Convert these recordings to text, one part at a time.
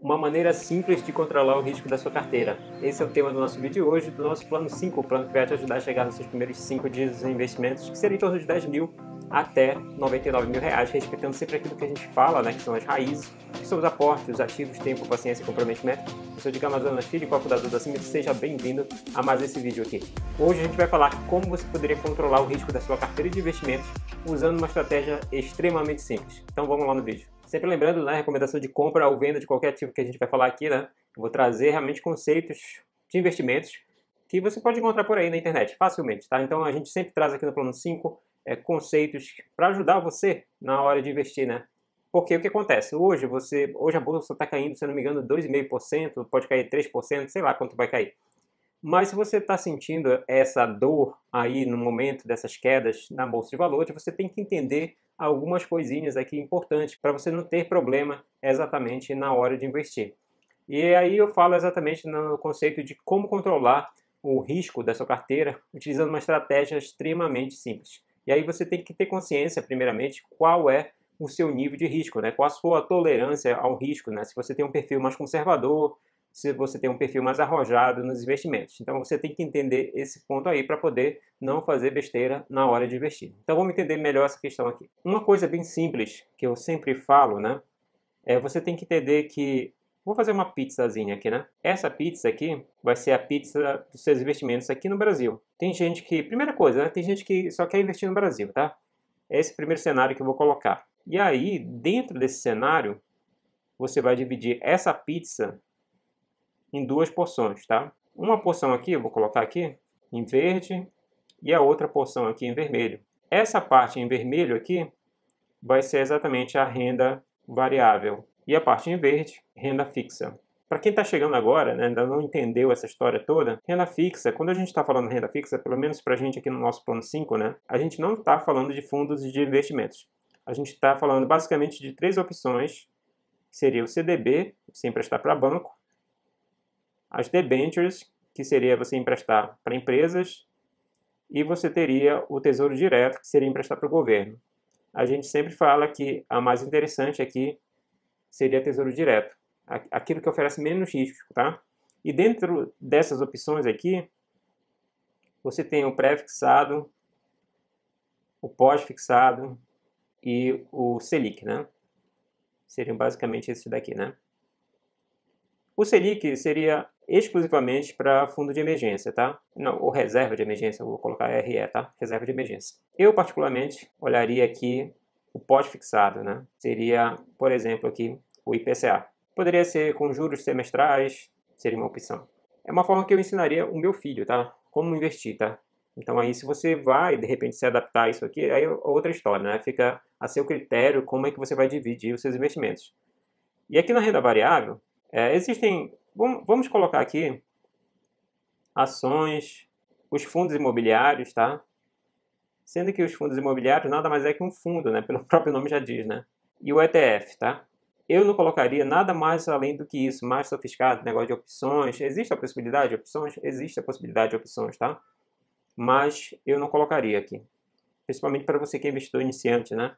Uma maneira simples de controlar o risco da sua carteira. Esse é o tema do nosso vídeo de hoje, do nosso plano 5, o plano que vai te ajudar a chegar nos seus primeiros 5 dias de investimentos, que seria em torno de 10 mil até 99 mil reais, respeitando sempre aquilo que a gente fala, né, que são as raízes, que são os aportes, os ativos, tempo, paciência e comprometimento. Eu sou Diego Amazonas Filho, cofundador da Cimit, seja bem-vindo a mais esse vídeo aqui. Hoje a gente vai falar como você poderia controlar o risco da sua carteira de investimentos usando uma estratégia extremamente simples. Então vamos lá no vídeo. Sempre lembrando, né, recomendação de compra ou venda de qualquer ativo que a gente vai falar aqui, né? Eu vou trazer realmente conceitos de investimentos que você pode encontrar por aí na internet, facilmente, tá? Então a gente sempre traz aqui no plano 5 conceitos para ajudar você na hora de investir, né? Porque o que acontece? Hoje a bolsa está caindo, se não me engano, 2,5%, pode cair 3%, sei lá quanto vai cair. Mas se você está sentindo essa dor aí no momento dessas quedas na bolsa de valores, você tem que entender algumas coisinhas aqui importantes para você não ter problema exatamente na hora de investir. E aí eu falo exatamente no conceito de como controlar o risco da sua carteira utilizando uma estratégia extremamente simples. E aí você tem que ter consciência, primeiramente, qual é o seu nível de risco, né? Qual a sua tolerância ao risco, né? Se você tem um perfil mais conservador, se você tem um perfil mais arrojado nos investimentos. Então você tem que entender esse ponto aí para poder não fazer besteira na hora de investir. Então vamos entender melhor essa questão aqui. Uma coisa bem simples que eu sempre falo, né? Você tem que entender que... Vou fazer uma pizzazinha aqui, né? Essa pizza aqui vai ser a pizza dos seus investimentos aqui no Brasil. Tem gente que... Primeira coisa, né? Tem gente que só quer investir no Brasil, tá? Esse é o primeiro cenário que eu vou colocar. E aí, dentro desse cenário, você vai dividir essa pizza em duas porções, tá? Uma porção aqui, eu vou colocar aqui, em verde, e a outra porção aqui em vermelho. Essa parte em vermelho aqui vai ser exatamente a renda variável. E a parte em verde, renda fixa. Para quem está chegando agora, né, ainda não entendeu essa história toda, renda fixa, quando a gente está falando de renda fixa, pelo menos para a gente aqui no nosso plano 5, né, a gente não está falando de fundos de investimentos. A gente está falando basicamente de três opções, que seria o CDB, sem emprestar para banco, as debentures, que seria você emprestar para empresas, e você teria o Tesouro Direto, que seria emprestar para o governo. A gente sempre fala que a mais interessante aqui seria Tesouro Direto, aquilo que oferece menos risco, tá? E dentro dessas opções aqui, você tem o pré-fixado, o pós-fixado e o Selic, né? Seriam basicamente esses daqui, né? O Selic seria exclusivamente para fundo de emergência, tá? Não, ou reserva de emergência, eu vou colocar RE, tá? Reserva de emergência. Eu, particularmente, olharia aqui o pós-fixado, né? Seria, por exemplo, aqui o IPCA. Poderia ser com juros semestrais, seria uma opção. É uma forma que eu ensinaria o meu filho, tá? Como investir, tá? Então aí, se você vai, de repente, se adaptar a isso aqui, aí é outra história, né? Fica a seu critério como é que você vai dividir os seus investimentos. E aqui na renda variável, existem, vamos colocar aqui, ações, os fundos imobiliários, tá? Sendo que os fundos imobiliários nada mais é que um fundo, né? Pelo próprio nome já diz, né? E o ETF, tá? Eu não colocaria nada mais além do que isso, mais sofisticado, negócio de opções. Existe a possibilidade de opções? Existe a possibilidade de opções, tá? Mas eu não colocaria aqui. Principalmente para você que é investidor iniciante, né?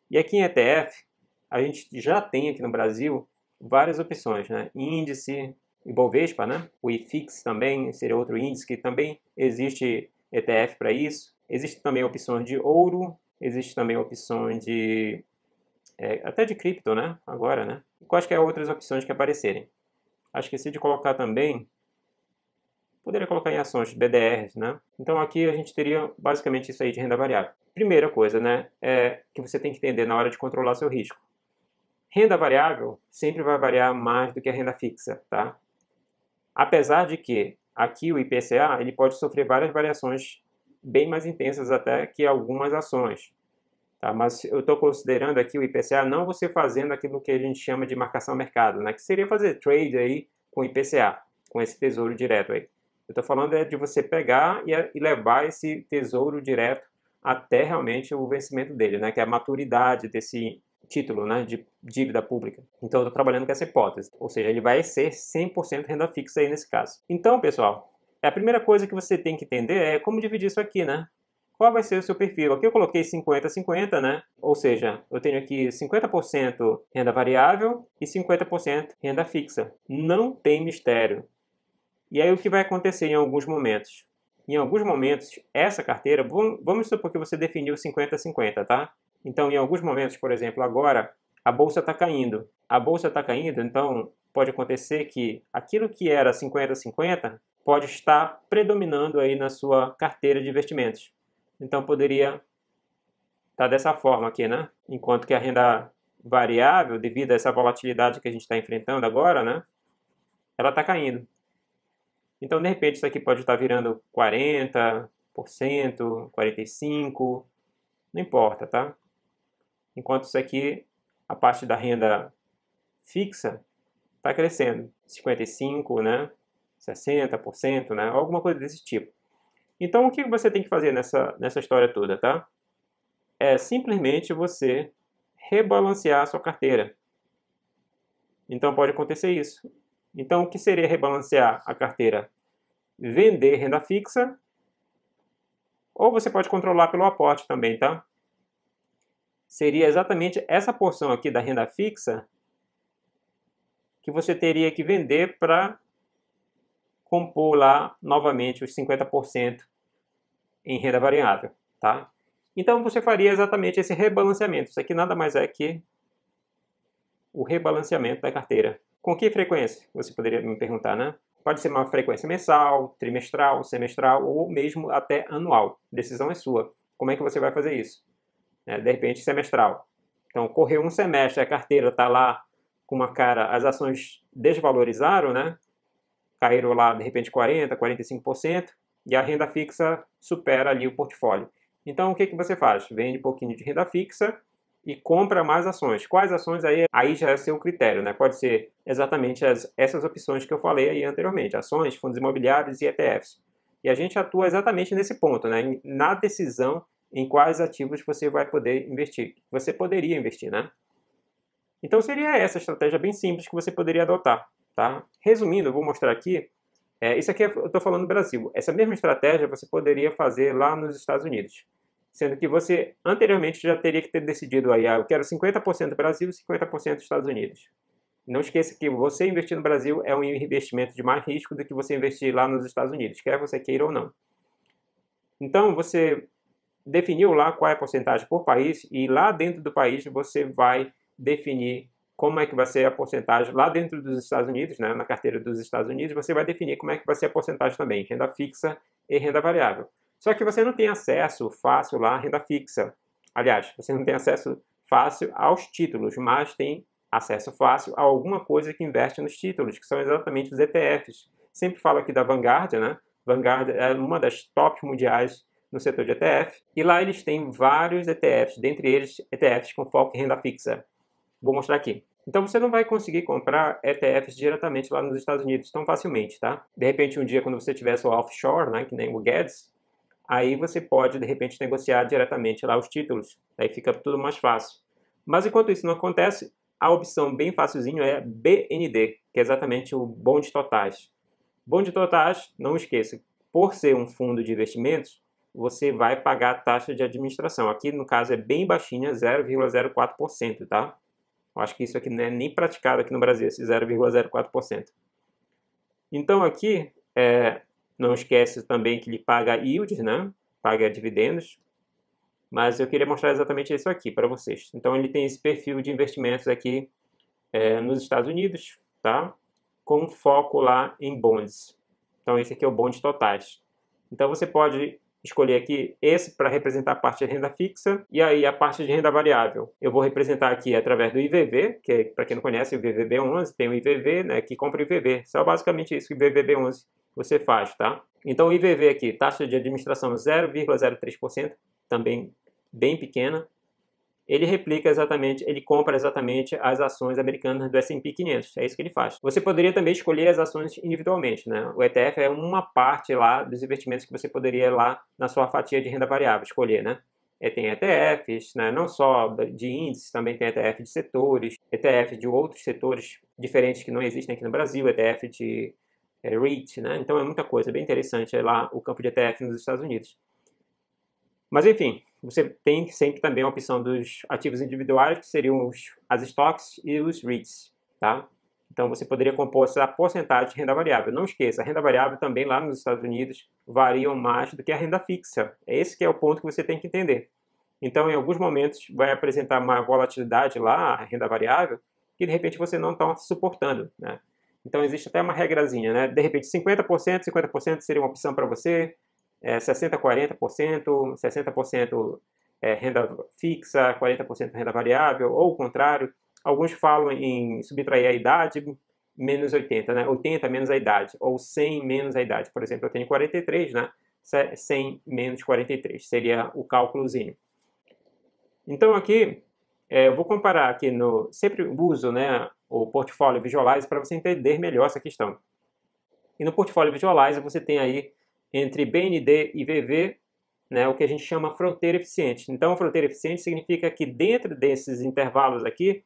E aqui em ETF, a gente já tem aqui no Brasil várias opções, né? Índice, Ibovespa, né? O IFIX também seria outro índice que também existe ETF para isso. Existem também opções de ouro, existe também opções de até de cripto, né? Agora, né? E quais que é outras opções que aparecerem? Acho que esqueci de colocar também, poderia colocar em ações, BDRs, né? Então aqui a gente teria basicamente isso aí de renda variável. Primeira coisa, né? Que você tem que entender na hora de controlar seu risco. Renda variável sempre vai variar mais do que a renda fixa, tá? Apesar de que aqui o IPCA ele pode sofrer várias variações bem mais intensas até que algumas ações, tá? Mas eu estou considerando aqui o IPCA não você fazendo aquilo que a gente chama de marcação mercado, né? Que seria fazer trade aí com o IPCA, com esse tesouro direto aí. Eu estou falando de você pegar e levar esse tesouro direto até realmente o vencimento dele, né? Que é a maturidade desse título, né, de dívida pública. Então eu estou trabalhando com essa hipótese, ou seja, ele vai ser 100% renda fixa aí nesse caso. Então, pessoal, a primeira coisa que você tem que entender é como dividir isso aqui, né? qual vai ser o seu perfil. Aqui eu coloquei 50-50, né? Ou seja, eu tenho aqui 50% renda variável e 50% renda fixa. Não tem mistério. E aí o que vai acontecer em alguns momentos? Em alguns momentos, essa carteira, vamos supor que você definiu 50-50, tá? Então, em alguns momentos, por exemplo, agora, a bolsa está caindo. A bolsa está caindo, então pode acontecer que aquilo que era 50-50 pode estar predominando aí na sua carteira de investimentos. Então, poderia estar dessa forma aqui, né? Enquanto que a renda variável, devido a essa volatilidade que a gente está enfrentando agora, né? Ela está caindo. Então, de repente, isso aqui pode estar virando 40%, 45%, não importa, tá? Enquanto isso aqui, a parte da renda fixa está crescendo, 55%, né? 60%, né? Alguma coisa desse tipo. Então, o que você tem que fazer nessa história toda, tá? É simplesmente você rebalancear a sua carteira. Então, pode acontecer isso. Então, o que seria rebalancear a carteira? Vender renda fixa, ou você pode controlar pelo aporte também, tá? Seria exatamente essa porção aqui da renda fixa que você teria que vender para compor lá novamente os 50% em renda variável, tá? Então você faria exatamente esse rebalanceamento. Isso aqui nada mais é que o rebalanceamento da carteira. Com que frequência? Você poderia me perguntar, né? Pode ser uma frequência mensal, trimestral, semestral ou mesmo até anual. A decisão é sua. Como é que você vai fazer isso? De repente, semestral. Então, correu um semestre, a carteira está lá com uma cara, as ações desvalorizaram, né? Caíram lá, de repente, 40%, 45%, e a renda fixa supera ali o portfólio. Então, o que você faz? Vende um pouquinho de renda fixa e compra mais ações. Quais ações aí já é seu critério, né? Pode ser exatamente essas opções que eu falei aí anteriormente, ações, fundos imobiliários e ETFs. E a gente atua exatamente nesse ponto, né? Na decisão em quais ativos você vai poder investir. Você poderia investir, né? Então seria essa estratégia bem simples que você poderia adotar, tá? Resumindo, eu vou mostrar aqui. Isso aqui eu estou falando do Brasil. Essa mesma estratégia você poderia fazer lá nos Estados Unidos. Sendo que você, anteriormente, já teria que ter decidido aí, eu quero 50% Brasil e 50% Estados Unidos. Não esqueça que você investir no Brasil é um investimento de mais risco do que você investir lá nos Estados Unidos, quer você queira ou não. Então, você definiu lá qual é a porcentagem por país e lá dentro do país você vai definir como é que vai ser a porcentagem lá dentro dos Estados Unidos, né, na carteira dos Estados Unidos, você vai definir como é que vai ser a porcentagem também, renda fixa e renda variável. Só que você não tem acesso fácil lá à renda fixa. Aliás, você não tem acesso fácil aos títulos, mas tem acesso fácil a alguma coisa que investe nos títulos, que são exatamente os ETFs. Sempre falo aqui da Vanguard, né? Vanguard é uma das tops mundiais no setor de ETF, e lá eles têm vários ETFs, dentre eles ETFs com foco em renda fixa. Vou mostrar aqui. Então você não vai conseguir comprar ETFs diretamente lá nos Estados Unidos tão facilmente, tá? De repente um dia quando você tiver sua offshore, né, que nem o Guedes, aí você pode de repente negociar diretamente lá os títulos, aí fica tudo mais fácil. Mas enquanto isso não acontece, a opção bem facilzinho é BND, que é exatamente o Bond Totais. Bond Totais, não esqueça, por ser um fundo de investimentos, você vai pagar a taxa de administração. Aqui, no caso, é bem baixinha, 0,04%, tá? Eu acho que isso aqui não é nem praticado aqui no Brasil, esse 0,04%. Então, aqui, não esquece também que ele paga yields, né? Paga dividendos. Mas eu queria mostrar exatamente isso aqui para vocês. Então, ele tem esse perfil de investimentos aqui nos Estados Unidos, tá? Com foco lá em bonds. Então, esse aqui é o bond totais. Então, você pode escolher aqui esse para representar a parte de renda fixa e aí a parte de renda variável. Eu vou representar aqui através do IVV, que para quem não conhece, o IVVB11, tem o IVV, né, que compra o IVV. Só basicamente isso que o IVVB11 você faz, tá? Então o IVV aqui, taxa de administração 0,03%, também bem pequena. Ele replica exatamente, ele compra exatamente as ações americanas do S&P 500, é isso que ele faz. Você poderia também escolher as ações individualmente, né? O ETF é uma parte lá dos investimentos que você poderia lá na sua fatia de renda variável escolher, né? Tem ETFs, né? Não só de índices, também tem ETF de setores, ETF de outros setores diferentes que não existem aqui no Brasil, ETF de REIT, né? Então é muita coisa, é bem interessante lá o campo de ETF nos Estados Unidos. Mas enfim, você tem sempre também a opção dos ativos individuais, que seriam as stocks e os REITs, tá? Então você poderia compor essa porcentagem de renda variável. Não esqueça, a renda variável também lá nos Estados Unidos varia mais do que a renda fixa. Esse que é o ponto que você tem que entender. Então, em alguns momentos, vai apresentar uma volatilidade lá, a renda variável, que de repente você não está suportando, né? Então, existe até uma regrazinha, né? De repente, 50% seria uma opção para você, 60%, 40%, 60% renda fixa, 40% renda variável, ou o contrário. Alguns falam em subtrair a idade menos 80, né? 80 menos a idade, ou 100 menos a idade. Por exemplo, eu tenho 43, né? 100 menos 43 seria o cálculozinho. Então aqui, eu vou comparar aqui sempre uso, né, o Portfolio Visualize para você entender melhor essa questão. E no Portfolio Visualize você tem aí entre BND e VV, né, o que a gente chama fronteira eficiente. Então, fronteira eficiente significa que dentro desses intervalos aqui,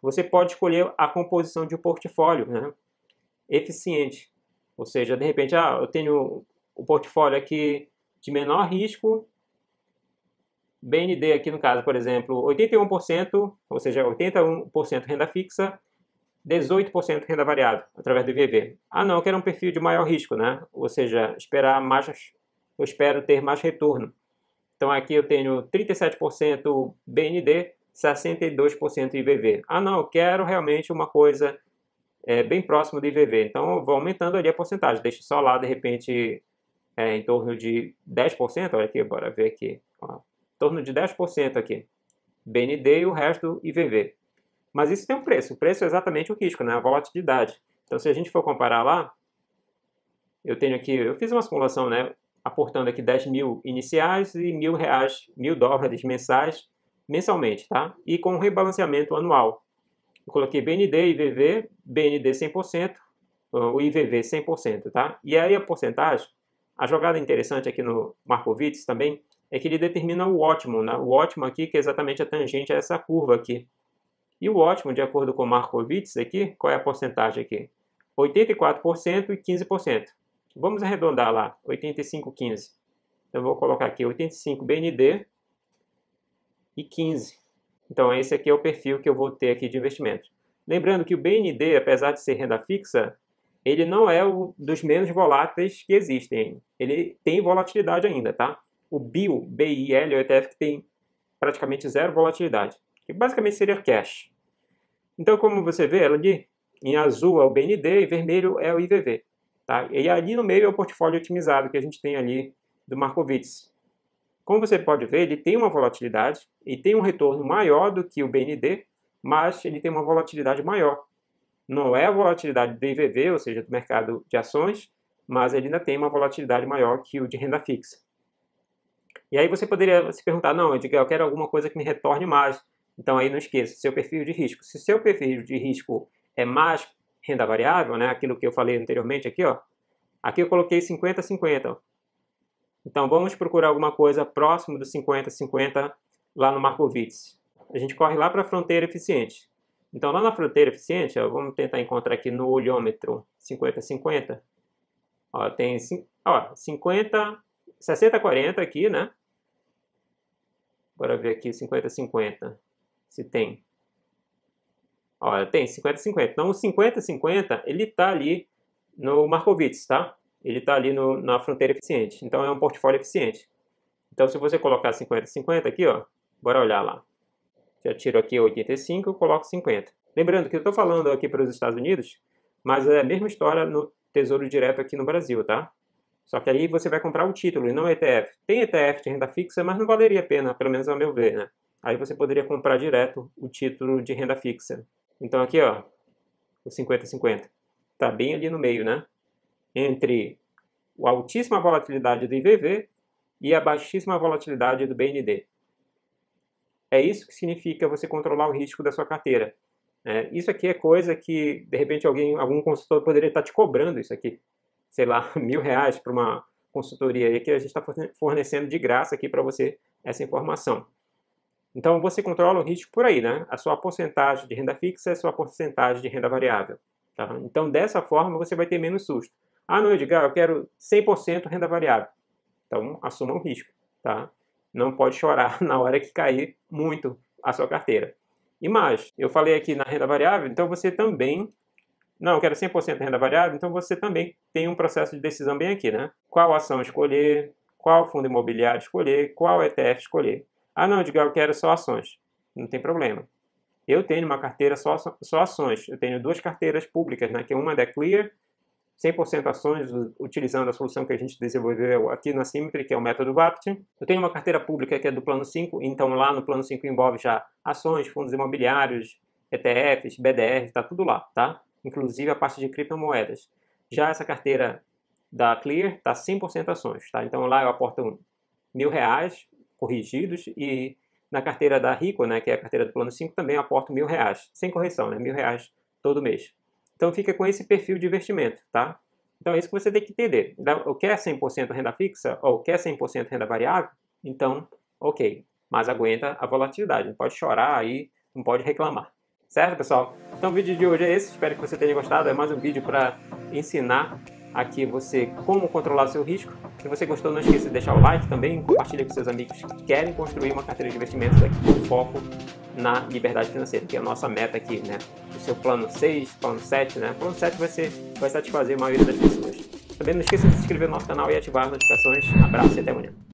você pode escolher a composição de um portfólio, né, eficiente. Ou seja, de repente, eu tenho o portfólio aqui de menor risco, BND aqui no caso, por exemplo, 81%, ou seja, 81% renda fixa, 18% renda variável, através do IVV. Não, eu quero um perfil de maior risco, né? Ou seja, eu espero ter mais retorno. Então aqui eu tenho 37% BND, 62% IVV. Não, eu quero realmente uma coisa bem próxima do IVV. Então eu vou aumentando ali a porcentagem. Deixo só lá, de repente, em torno de 10%. Olha aqui, bora ver aqui. Ó, em torno de 10% aqui. BND e o resto IVV. Mas isso tem um preço. O preço é exatamente o risco, né? A volatilidade. Então, se a gente for comparar lá, eu fiz uma simulação, né? Aportando aqui 10 mil iniciais e $1.000 mensais, mensalmente, tá? E com um rebalanceamento anual. Eu coloquei BND, IVV, BND 100%, o IVV 100%, tá? E aí a porcentagem, a jogada interessante aqui no Markowitz também, é que ele determina o ótimo, né? O ótimo aqui, que é exatamente a tangente a essa curva aqui. E o ótimo, de acordo com o Markowitz aqui, qual é a porcentagem aqui? 84% e 15%. Vamos arredondar lá, 85, 15. Eu vou colocar aqui 85 BND e 15. Então esse aqui é o perfil que eu vou ter aqui de investimento. Lembrando que o BND, apesar de ser renda fixa, ele não é um dos menos voláteis que existem. Ele tem volatilidade ainda, tá? O BIL, BIL, é o ETF que tem praticamente zero volatilidade, que basicamente seria cash. Então, como você vê, ali em azul é o BND e vermelho é o IVV. Tá? E ali no meio é o portfólio otimizado que a gente tem ali do Markowitz. Como você pode ver, ele tem uma volatilidade e tem um retorno maior do que o BND, mas ele tem uma volatilidade maior. Não é a volatilidade do IVV, ou seja, do mercado de ações, mas ele ainda tem uma volatilidade maior que o de renda fixa. E aí você poderia se perguntar, não, eu quero alguma coisa que me retorne mais. Então aí não esqueça, seu perfil de risco. Se seu perfil de risco é mais renda variável, né, aquilo que eu falei anteriormente aqui, ó, aqui eu coloquei 50-50. Então vamos procurar alguma coisa próximo do 50-50 lá no Markowitz. A gente corre lá para a fronteira eficiente. Então lá na fronteira eficiente, ó, vamos tentar encontrar aqui no olhômetro 50-50. Tem 50, 60-40 aqui, né? Bora ver aqui 50-50. Se tem. Tem 50-50. Então, o 50-50, ele está ali no Markowitz, tá? Ele está ali na fronteira eficiente. Então, é um portfólio eficiente. Então, se você colocar 50-50 aqui, ó, bora olhar lá. Já tiro aqui 85 e coloco 50. Lembrando que eu estou falando aqui para os Estados Unidos, mas é a mesma história no Tesouro Direto aqui no Brasil, tá? Só que aí você vai comprar o título e não o ETF. Tem ETF de renda fixa, mas não valeria a pena, pelo menos ao meu ver, né? Aí você poderia comprar direto o título de renda fixa. Então aqui, ó, o 50-50. Tá bem ali no meio, né? Entre a altíssima volatilidade do IVV e a baixíssima volatilidade do BND. É isso que significa você controlar o risco da sua carteira. Isso aqui é coisa que, de repente, algum consultor poderia estar te cobrando isso aqui. Sei lá, R$1.000 para uma consultoria. E aqui a gente está fornecendo de graça aqui para você essa informação. Então, você controla o risco por aí, né? A sua porcentagem de renda fixa e a sua porcentagem de renda variável. Tá? Então, dessa forma, você vai ter menos susto. Não, Edgar, eu quero 100% renda variável. Então, assuma um risco. Tá? Não pode chorar na hora que cair muito a sua carteira. E mais, eu falei aqui na renda variável, então você também... Não, eu quero 100% renda variável, então você também tem um processo de decisão bem aqui, né? Qual ação escolher, qual fundo imobiliário escolher, qual ETF escolher. Ah, não, Edgar, eu quero só ações. Não tem problema. Eu tenho uma carteira só ações. Eu tenho 2 carteiras públicas, né? Que uma é da Clear, 100% ações, utilizando a solução que a gente desenvolveu aqui na Symmetry, que é o método VAPT. Eu tenho uma carteira pública que é do Plano 5, então lá no Plano 5 envolve já ações, fundos imobiliários, ETFs, BDR, está tudo lá, tá? Inclusive a parte de criptomoedas. Já essa carteira da Clear está 100% ações, tá? Então lá eu aporto R$1.000 corrigidos e na carteira da Rico, né, que é a carteira do Plano 5, também aporto R$1.000, sem correção, né? R$1.000 todo mês. Então fica com esse perfil de investimento, tá? Então é isso que você tem que entender. Ou quer 100% renda fixa, ou quer 100% renda variável, então, ok. Mas aguenta a volatilidade, não pode chorar aí, não pode reclamar. Certo, pessoal? Então o vídeo de hoje é esse, espero que você tenha gostado. É mais um vídeo para ensinar aqui você como controlar o seu risco. Se você gostou, não esqueça de deixar o like também, compartilha com seus amigos que querem construir uma carteira de investimentos aqui com foco na liberdade financeira, que é a nossa meta aqui, né? O seu plano 6, plano 7, né? O plano 7 vai satisfazer a maioria das pessoas. Também não esqueça de se inscrever no nosso canal e ativar as notificações. Abraço e até amanhã.